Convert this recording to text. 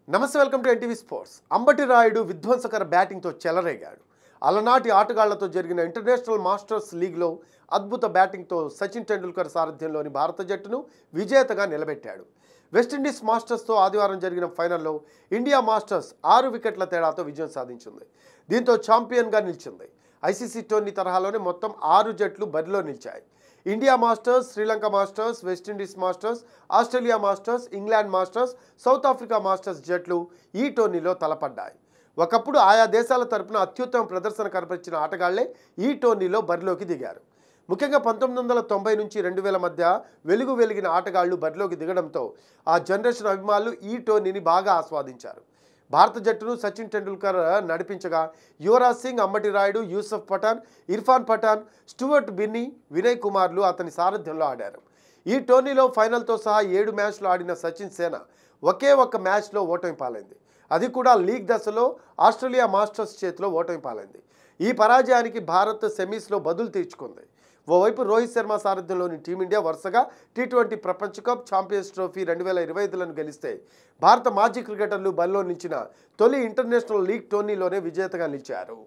నమస్తే, welcome to NTV sports. Ambati Rayudu విధ్వంసకర బ్యాటింగ్తో చెలరేగాడు. అలనాటి ఆటగాళ్లతో జరిగిన ఇంటర్నేషనల్ మాస్టర్స్ లీగ్లో అద్భుత బ్యాటింగ్తో సచిన్ టెండూల్కర్ సారథ్యంలోని భారత జట్టును విజేతగా నిలబెట్టాడు. వెస్టిండీస్ మాస్టర్స్తో ఆదివారం జరిగిన ఫైనల్లో ఇండియా మాస్టర్స్ 6 వికెట్ల తేడాతో విజయం సాధించింది. దీంతో ఛాంపియన్గా నిలిచింది. ఐసీసీ టోర్నీ తరహాలోనే మొత్తం 6 జట్లు బరిలో నిలిచాయి. India masters, Sri Lanka masters, West Indies masters, Australia masters, England masters, south Africa masters జట్లు ఈ టోర్నీలో తలపడ్డాయి. ఒకప్పుడు ఆయా దేశాల తరపున అత్యుత్తమ ప్రదర్శన కనపరిచిన ఆటగాళ్లే ఈ టోర్నీలో బరిలోకి దిగారు. ముఖ్యంగా 1990 నుంచి 2000 మధ్య వెలిగిన ఆటగాళ్లు బరిలోకి దిగడంతో ఆ జనరేషన్ అభిమానులు ఈ టోర్నీని బాగా ఆస్వాదించారు. భారత జట్టును సచిన్ టెండూల్కర్ నడిపించగా యువరాజ్ సింగ్, అంబటి రాయుడు, యూసఫ్ పఠాన్, ఇర్ఫాన్ పఠాన్, స్టూవర్ట్ బిన్నీ, వినయ్ కుమార్లు అతని సారథ్యంలో ఆడారు. ఈ టోర్నీలో ఫైనల్తో సహా 7 మ్యాచ్లు ఆడిన సచిన్ సేన ఒకే ఒక్క మ్యాచ్లో ఓటమి పాలైంది. అది కూడా లీగ్ దశలో ఆస్ట్రేలియా మాస్టర్స్ చేతిలో ఓటమి పాలైంది. ఈ పరాజయానికి భారత్ సెమీస్లో బదులు తీర్చుకుంది. ఓవైపు రోహిత్ శర్మ సారథ్యంలోని టీమిండియా వరుసగా టీ20 ప్రపంచ కప్, ఛాంపియన్స్ ట్రోఫీ 2025లను గెలిస్తే భారత మాజీ క్రికెటర్లు బరిలో నిలిచిన తొలి ఇంటర్నేషనల్ లీగ్ టోర్నీలోనే విజేతగా నిలిచారు.